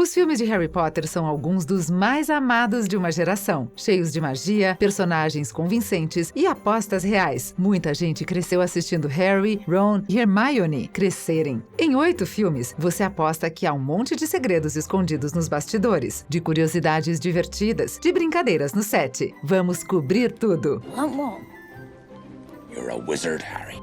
Os filmes de Harry Potter são alguns dos mais amados de uma geração, cheios de magia, personagens convincentes e apostas reais. Muita gente cresceu assistindo Harry, Ron e Hermione crescerem. Em 8 filmes, você aposta que há um monte de segredos escondidos nos bastidores, de curiosidades divertidas, de brincadeiras no set. Vamos cobrir tudo. You're a wizard, Harry.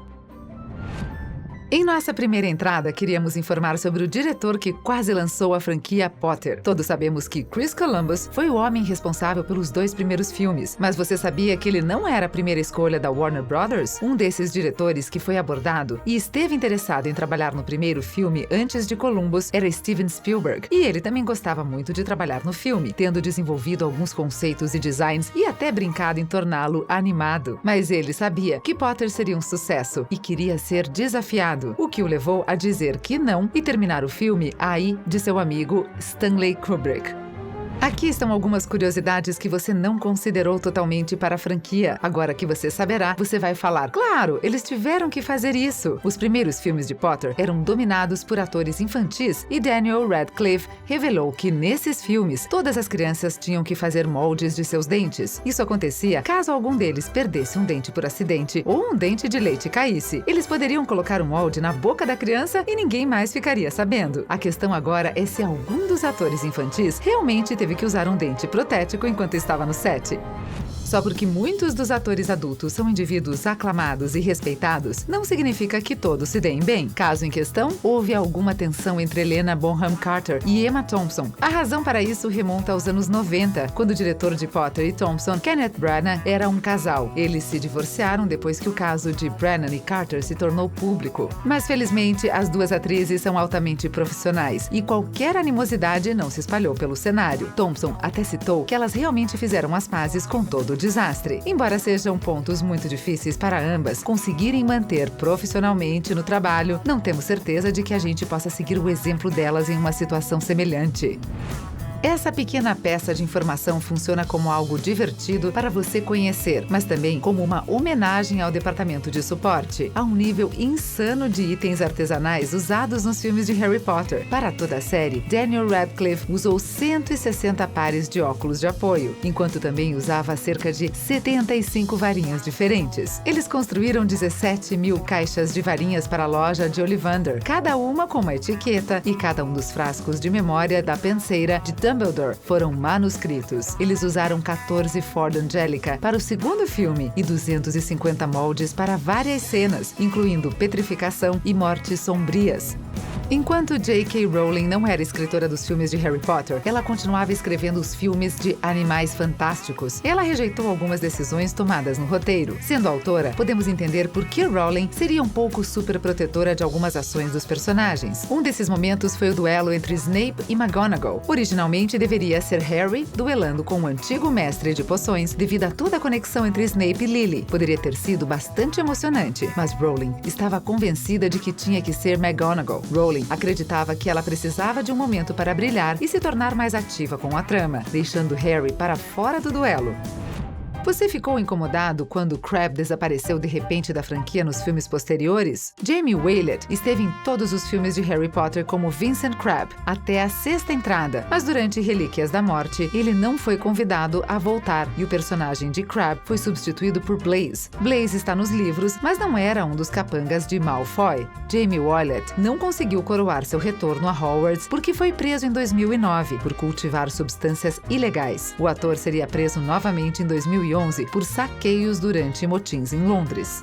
Em nossa primeira entrada, queríamos informar sobre o diretor que quase lançou a franquia Potter. Todos sabemos que Chris Columbus foi o homem responsável pelos 2 primeiros filmes, mas você sabia que ele não era a primeira escolha da Warner Brothers? Um desses diretores que foi abordado e esteve interessado em trabalhar no primeiro filme antes de Columbus era Steven Spielberg, e ele também gostava muito de trabalhar no filme, tendo desenvolvido alguns conceitos e designs e até brincado em torná-lo animado. Mas ele sabia que Potter seria um sucesso e queria ser desafiado, o que o levou a dizer que não e terminar o filme aí de seu amigo Stanley Kubrick. Aqui estão algumas curiosidades que você não considerou totalmente para a franquia. Agora que você saberá, você vai falar: claro, eles tiveram que fazer isso. Os primeiros filmes de Potter eram dominados por atores infantis e Daniel Radcliffe revelou que nesses filmes todas as crianças tinham que fazer moldes de seus dentes. Isso acontecia caso algum deles perdesse um dente por acidente ou um dente de leite caísse. Eles poderiam colocar um molde na boca da criança e ninguém mais ficaria sabendo. A questão agora é se algum dos atores infantis realmente teve que usar um dente protético enquanto estava no set. Só porque muitos dos atores adultos são indivíduos aclamados e respeitados, não significa que todos se deem bem. Caso em questão, houve alguma tensão entre Helena Bonham Carter e Emma Thompson. A razão para isso remonta aos anos 90, quando o diretor de Potter e Thompson, Kenneth Branagh, era um casal. Eles se divorciaram depois que o caso de Branagh e Carter se tornou público. Mas felizmente, as duas atrizes são altamente profissionais e qualquer animosidade não se espalhou pelo cenário. Thompson até citou que elas realmente fizeram as pazes com todo o desastre. Embora sejam pontos muito difíceis para ambas conseguirem manter profissionalmente no trabalho, não temos certeza de que a gente possa seguir o exemplo delas em uma situação semelhante. Essa pequena peça de informação funciona como algo divertido para você conhecer, mas também como uma homenagem ao departamento de suporte, a um nível insano de itens artesanais usados nos filmes de Harry Potter. Para toda a série, Daniel Radcliffe usou 160 pares de óculos de apoio, enquanto também usava cerca de 75 varinhas diferentes. Eles construíram 17 mil caixas de varinhas para a loja de Ollivander, cada uma com uma etiqueta, e cada um dos frascos de memória da penseira de Dumbledore foram manuscritos. Eles usaram 14 Ford Angelica para o segundo filme e 250 moldes para várias cenas, incluindo petrificação e mortes sombrias. Enquanto J.K. Rowling não era escritora dos filmes de Harry Potter, ela continuava escrevendo os filmes de Animais Fantásticos. Ela rejeitou algumas decisões tomadas no roteiro. Sendo autora, podemos entender por que Rowling seria um pouco superprotetora de algumas ações dos personagens. Um desses momentos foi o duelo entre Snape e McGonagall. Originalmente deveria ser Harry duelando com o antigo mestre de poções, devido a toda a conexão entre Snape e Lily. Poderia ter sido bastante emocionante, mas Rowling estava convencida de que tinha que ser McGonagall. Rowling acreditava que ela precisava de um momento para brilhar e se tornar mais ativa com a trama, deixando Harry para fora do duelo. Você ficou incomodado quando Crabbe desapareceu de repente da franquia nos filmes posteriores? Jamie Waylett esteve em todos os filmes de Harry Potter como Vincent Crabbe, até a 6ª entrada, mas durante Relíquias da Morte, ele não foi convidado a voltar e o personagem de Crabbe foi substituído por Blaise. Blaise está nos livros, mas não era um dos capangas de Malfoy. Jamie Waylett não conseguiu coroar seu retorno a Hogwarts porque foi preso em 2009 por cultivar substâncias ilegais. O ator seria preso novamente em 2011 por saqueios durante motins em Londres.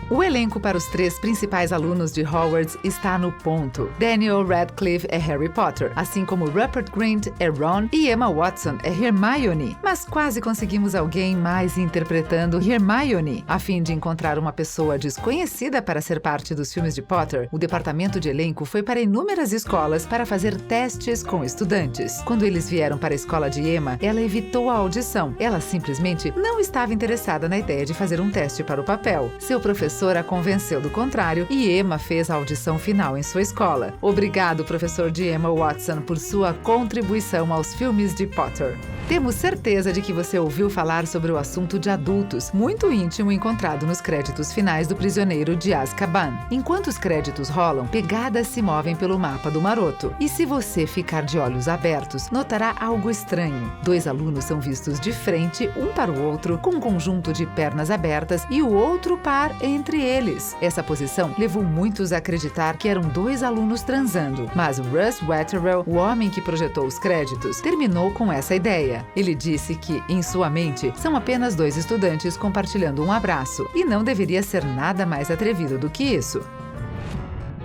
O elenco para os 3 principais alunos de Hogwarts está no ponto. Daniel Radcliffe é Harry Potter, assim como Rupert Grint é Ron e Emma Watson é Hermione. Mas quase conseguimos alguém mais interpretando Hermione. A fim de encontrar uma pessoa desconhecida para ser parte dos filmes de Potter, o departamento de elenco foi para inúmeras escolas para fazer testes com estudantes. Quando eles vieram para a escola de Emma, ela evitou a audição. Ela simplesmente não estava interessada na ideia de fazer um teste para o papel. Seu professor professor a convenceu do contrário e Emma fez a audição final em sua escola. Obrigado, professor de Emma Watson, por sua contribuição aos filmes de Potter. Temos certeza de que você ouviu falar sobre o assunto de adultos, muito íntimo encontrado nos créditos finais do Prisioneiro de Azkaban. Enquanto os créditos rolam, pegadas se movem pelo mapa do Maroto. E se você ficar de olhos abertos, notará algo estranho. 2 alunos são vistos de frente, um para o outro, com um conjunto de pernas abertas e o outro par entre eles. Essa posição levou muitos a acreditar que eram 2 alunos transando, mas Russ Wetterell, o homem que projetou os créditos, terminou com essa ideia. Ele disse que, em sua mente, são apenas 2 estudantes compartilhando um abraço, e não deveria ser nada mais atrevido do que isso.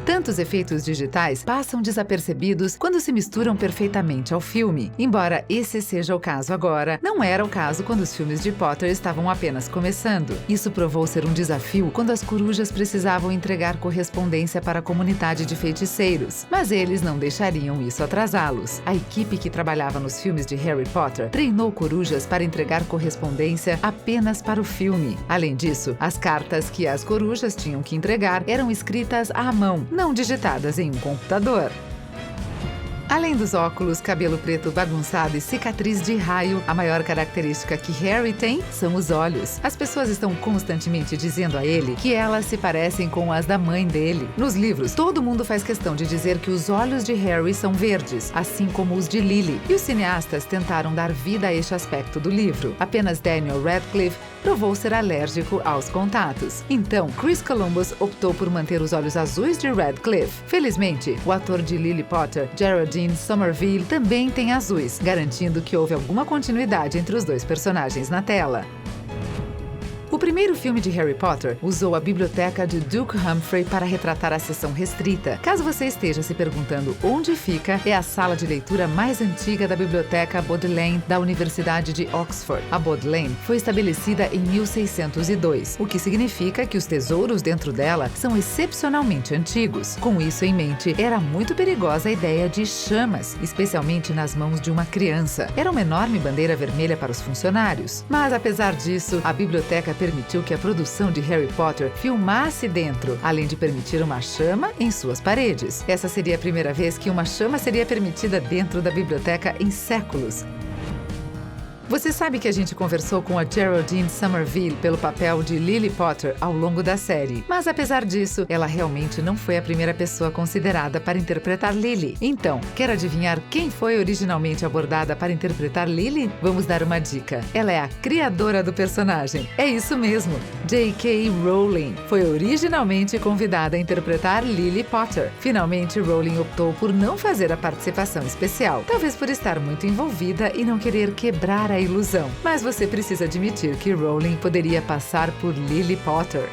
Tantos efeitos digitais passam desapercebidos quando se misturam perfeitamente ao filme. Embora esse seja o caso agora, não era o caso quando os filmes de Potter estavam apenas começando. Isso provou ser um desafio quando as corujas precisavam entregar correspondência para a comunidade de feiticeiros, mas eles não deixariam isso atrasá-los. A equipe que trabalhava nos filmes de Harry Potter treinou corujas para entregar correspondência apenas para o filme. Além disso, as cartas que as corujas tinham que entregar eram escritas à mão, não digitadas em um computador. Além dos óculos, cabelo preto bagunçado e cicatriz de raio, a maior característica que Harry tem são os olhos. As pessoas estão constantemente dizendo a ele que elas se parecem com as da mãe dele. Nos livros, todo mundo faz questão de dizer que os olhos de Harry são verdes, assim como os de Lily, e os cineastas tentaram dar vida a este aspecto do livro. Apenas Daniel Radcliffe provou ser alérgico aos contatos. Então, Chris Columbus optou por manter os olhos azuis de Radcliffe. Felizmente, o ator de Lily Potter, Geraldine Somerville, também tem azuis, garantindo que houve alguma continuidade entre os 2 personagens na tela. O primeiro filme de Harry Potter usou a biblioteca de Duke Humphrey para retratar a seção restrita. Caso você esteja se perguntando onde fica, é a sala de leitura mais antiga da Biblioteca Bodleian da Universidade de Oxford. A Bodleian foi estabelecida em 1602, o que significa que os tesouros dentro dela são excepcionalmente antigos. Com isso em mente, era muito perigosa a ideia de chamas, especialmente nas mãos de uma criança. Era uma enorme bandeira vermelha para os funcionários. Mas, apesar disso, a biblioteca permitiu que a produção de Harry Potter filmasse dentro, além de permitir uma chama em suas paredes. Essa seria a primeira vez que uma chama seria permitida dentro da biblioteca em séculos. Você sabe que a gente conversou com a Geraldine Somerville pelo papel de Lily Potter ao longo da série, mas apesar disso, ela realmente não foi a primeira pessoa considerada para interpretar Lily. Então, quer adivinhar quem foi originalmente abordada para interpretar Lily? Vamos dar uma dica. Ela é a criadora do personagem. É isso mesmo, J.K. Rowling foi originalmente convidada a interpretar Lily Potter. Finalmente, Rowling optou por não fazer a participação especial, talvez por estar muito envolvida e não querer quebrar a ilusão. Mas você precisa admitir que Rowling poderia passar por Lily Potter.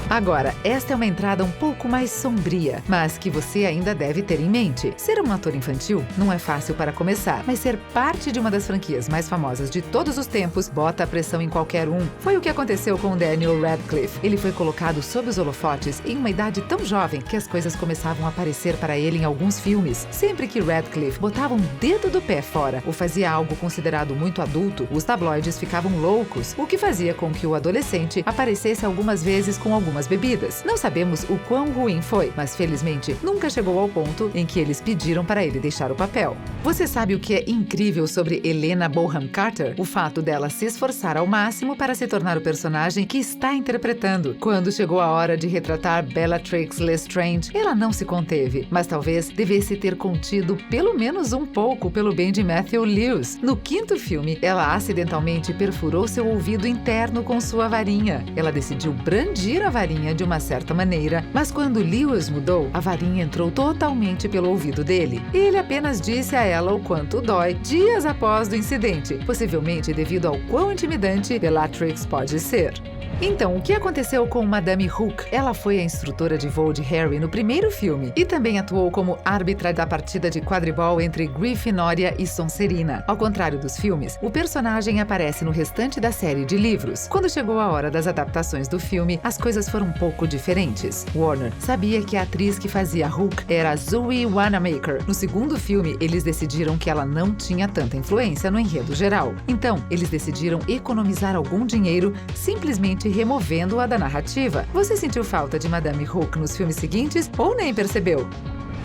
Agora, esta é uma entrada um pouco mais sombria, mas que você ainda deve ter em mente. Ser um ator infantil não é fácil para começar, mas ser parte de uma das franquias mais famosas de todos os tempos bota a pressão em qualquer um. Foi o que aconteceu com Daniel Radcliffe. Ele foi colocado sob os holofotes em uma idade tão jovem que as coisas começavam a aparecer para ele em alguns filmes. Sempre que Radcliffe botava um dedo do pé fora ou fazia algo considerado muito adulto, os tabloides ficavam loucos, o que fazia com que o adolescente aparecesse algumas vezes com algumas bebidas. Não sabemos o quão ruim foi, mas felizmente nunca chegou ao ponto em que eles pediram para ele deixar o papel. Você sabe o que é incrível sobre Helena Bonham Carter? O fato dela se esforçar ao máximo para se tornar o personagem que está interpretando. Quando chegou a hora de retratar Bellatrix Lestrange, ela não se conteve, mas talvez devesse ter contido pelo menos um pouco pelo bem de Matthew Lewis. No 5º filme, ela acidentalmente perfurou seu ouvido interno com sua varinha. Ela decidiu brandir a varinha de uma certa maneira, mas quando Lewis mudou, a varinha entrou totalmente pelo ouvido dele. Ele apenas disse a ela o quanto dói dias após o incidente, possivelmente devido ao quão intimidante Bellatrix pode ser. Então, o que aconteceu com Madame Hook? Ela foi a instrutora de voo de Harry no primeiro filme e também atuou como árbitra da partida de quadribol entre Grifinória e Sonserina. Ao contrário dos filmes, o personagem aparece no restante da série de livros. Quando chegou a hora das adaptações do filme, as coisas foram um pouco diferentes. Warner sabia que a atriz que fazia Hook era Zoe Wanamaker. No segundo filme, eles decidiram que ela não tinha tanta influência no enredo geral. Então, eles decidiram economizar algum dinheiro simplesmente removendo-a da narrativa. Você sentiu falta de Madame Hook nos filmes seguintes ou nem percebeu?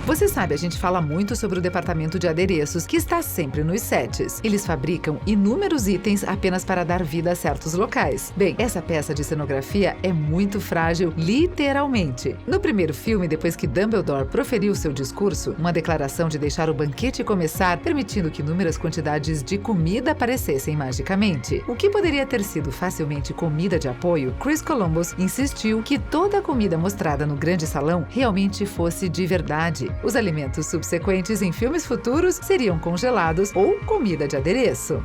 Você sabe, a gente fala muito sobre o departamento de adereços, que está sempre nos sets. Eles fabricam inúmeros itens apenas para dar vida a certos locais. Bem, essa peça de cenografia é muito frágil, literalmente. No primeiro filme, depois que Dumbledore proferiu seu discurso, uma declaração de deixar o banquete começar, permitindo que inúmeras quantidades de comida aparecessem magicamente. O que poderia ter sido facilmente comida de apoio, Chris Columbus insistiu que toda a comida mostrada no grande salão realmente fosse de verdade. Os alimentos subsequentes em filmes futuros seriam congelados ou comida de adereço.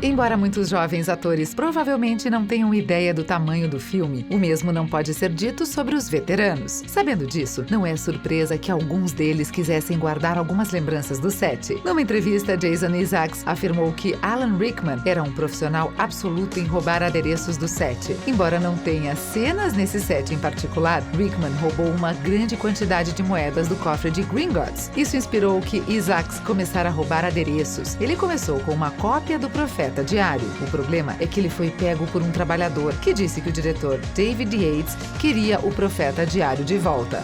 Embora muitos jovens atores provavelmente não tenham ideia do tamanho do filme, o mesmo não pode ser dito sobre os veteranos. Sabendo disso, não é surpresa que alguns deles quisessem guardar algumas lembranças do set. Numa entrevista, Jason Isaacs afirmou que Alan Rickman era um profissional absoluto em roubar adereços do set. Embora não tenha cenas nesse set em particular, Rickman roubou uma grande quantidade de moedas do cofre de Gringotts. Isso inspirou que Isaacs começara a roubar adereços. Ele começou com uma cópia do Profeta Diário. O problema é que ele foi pego por um trabalhador que disse que o diretor David Yates queria o Profeta Diário de volta.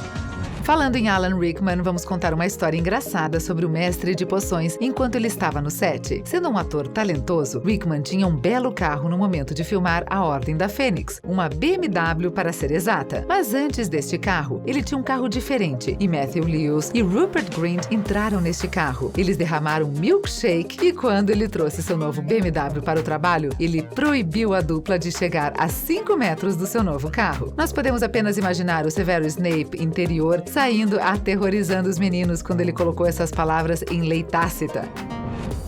Falando em Alan Rickman, vamos contar uma história engraçada sobre o mestre de poções enquanto ele estava no set. Sendo um ator talentoso, Rickman tinha um belo carro no momento de filmar A Ordem da Fênix, uma BMW para ser exata. Mas antes deste carro, ele tinha um carro diferente e Matthew Lewis e Rupert Grint entraram neste carro. Eles derramaram milkshake e quando ele trouxe seu novo BMW para o trabalho, ele proibiu a dupla de chegar a 5 metros do seu novo carro. Nós podemos apenas imaginar o Severo Snape interior saindo aterrorizando os meninos quando ele colocou essas palavras em lei tácita.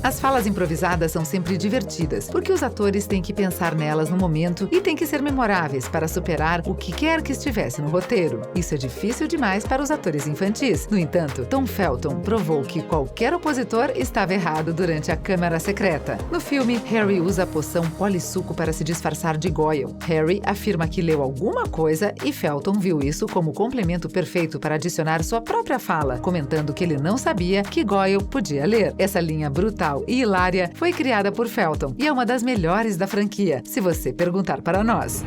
As falas improvisadas são sempre divertidas, porque os atores têm que pensar nelas no momento e têm que ser memoráveis para superar o que quer que estivesse no roteiro. Isso é difícil demais para os atores infantis. No entanto, Tom Felton provou que qualquer opositor estava errado durante a Câmara Secreta. No filme, Harry usa a poção polissuco para se disfarçar de Goyle. Harry afirma que leu alguma coisa e Felton viu isso como complemento perfeito para adicionar sua própria fala, comentando que ele não sabia que Goyle podia ler. Essa linha brutal e hilária foi criada por Felton e é uma das melhores da franquia, se você perguntar para nós.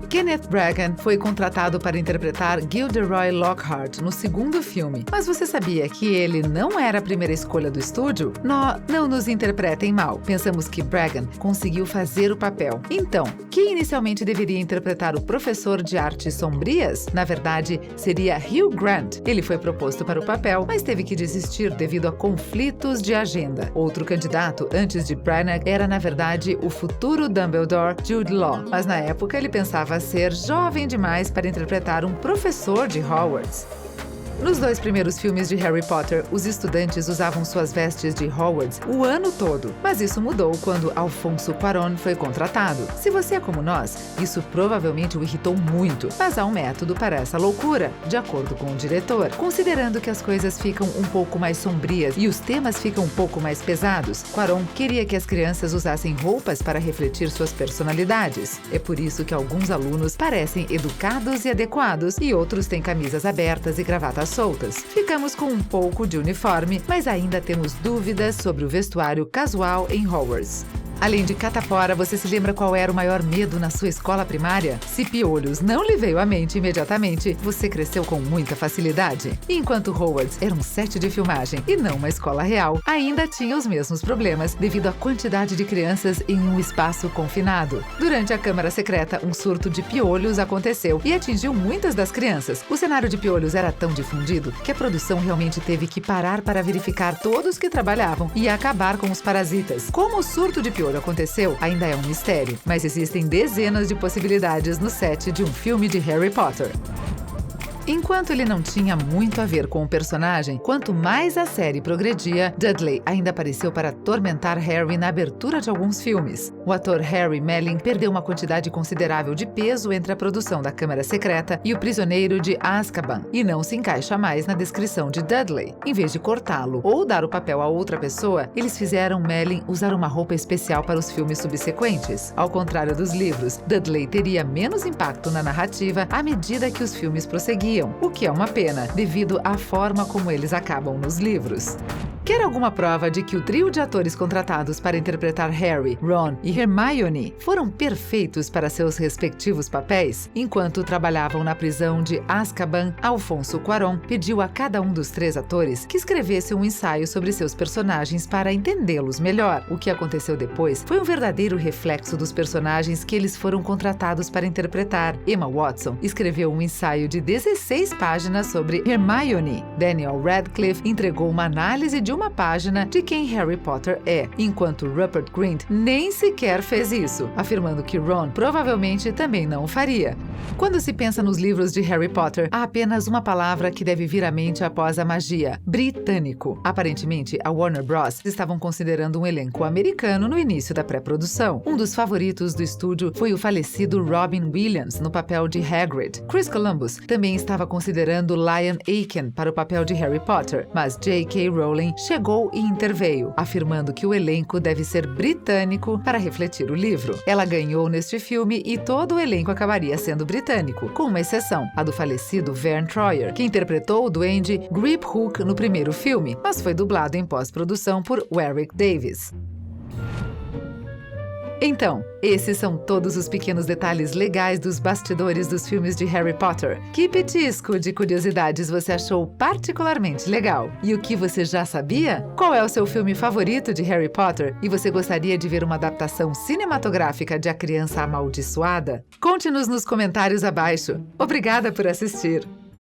Kenneth Branagh foi contratado para interpretar Gilderoy Lockhart no segundo filme, mas você sabia que ele não era a primeira escolha do estúdio? Não nos interpretem mal, pensamos que Branagh conseguiu fazer o papel. Então, quem inicialmente deveria interpretar o professor de artes sombrias? Na verdade, seria Hugh Grant. Ele foi proposto para o papel, mas teve que desistir devido a conflitos de agenda. Outro candidato, antes de Branagh, era na verdade o futuro Dumbledore, Jude Law, mas na época ele pensava ser jovem demais para interpretar um professor de Hogwarts. Nos 2 primeiros filmes de Harry Potter, os estudantes usavam suas vestes de Hogwarts o ano todo, mas isso mudou quando Alfonso Cuarón foi contratado. Se você é como nós, isso provavelmente o irritou muito, mas há um método para essa loucura, de acordo com o diretor. Considerando que as coisas ficam um pouco mais sombrias e os temas ficam um pouco mais pesados, Cuarón queria que as crianças usassem roupas para refletir suas personalidades. É por isso que alguns alunos parecem educados e adequados e outros têm camisas abertas e gravatas soltas. Ficamos com um pouco de uniforme, mas ainda temos dúvidas sobre o vestuário casual em Hogwarts. Além de catapora, você se lembra qual era o maior medo na sua escola primária? Se piolhos não lhe veio à mente imediatamente, você cresceu com muita facilidade. Enquanto Hogwarts era um set de filmagem e não uma escola real, ainda tinha os mesmos problemas devido à quantidade de crianças em um espaço confinado. Durante a Câmara Secreta, um surto de piolhos aconteceu e atingiu muitas das crianças. O cenário de piolhos era tão difundido que a produção realmente teve que parar para verificar todos que trabalhavam e acabar com os parasitas. Como o surto de piolho aconteceu, ainda é um mistério, mas existem dezenas de possibilidades no set de um filme de Harry Potter. Enquanto ele não tinha muito a ver com o personagem, quanto mais a série progredia, Dudley ainda apareceu para atormentar Harry na abertura de alguns filmes. O ator Harry Melling perdeu uma quantidade considerável de peso entre a produção da Câmara Secreta e O Prisioneiro de Azkaban, e não se encaixa mais na descrição de Dudley. Em vez de cortá-lo ou dar o papel a outra pessoa, eles fizeram Melling usar uma roupa especial para os filmes subsequentes. Ao contrário dos livros, Dudley teria menos impacto na narrativa à medida que os filmes prosseguiam, o que é uma pena, devido à forma como eles acabam nos livros. Quer alguma prova de que o trio de atores contratados para interpretar Harry, Ron e Hermione foram perfeitos para seus respectivos papéis? Enquanto trabalhavam na prisão de Azkaban, Alfonso Cuarón pediu a cada um dos 3 atores que escrevesse um ensaio sobre seus personagens para entendê-los melhor. O que aconteceu depois foi um verdadeiro reflexo dos personagens que eles foram contratados para interpretar. Emma Watson escreveu um ensaio de 16 páginas sobre Hermione. Daniel Radcliffe entregou uma análise de uma página de quem Harry Potter é, enquanto Rupert Grint nem sequer fez isso, afirmando que Ron provavelmente também não o faria. Quando se pensa nos livros de Harry Potter, há apenas uma palavra que deve vir à mente após a magia: britânico. Aparentemente, a Warner Bros. Estavam considerando um elenco americano no início da pré-produção. Um dos favoritos do estúdio foi o falecido Robin Williams no papel de Hagrid. Chris Columbus também estava considerando Liam Aiken para o papel de Harry Potter, mas J.K. Rowling chegou e interveio, afirmando que o elenco deve ser britânico para refletir o livro. Ela ganhou neste filme e todo o elenco acabaria sendo britânico, com uma exceção, a do falecido Vern Troyer, que interpretou o duende Griphook no primeiro filme, mas foi dublado em pós-produção por Warwick Davis. Então, esses são todos os pequenos detalhes legais dos bastidores dos filmes de Harry Potter. Que petisco de curiosidades você achou particularmente legal? E o que você já sabia? Qual é o seu filme favorito de Harry Potter? E você gostaria de ver uma adaptação cinematográfica de A Criança Amaldiçoada? Conte-nos nos comentários abaixo. Obrigada por assistir!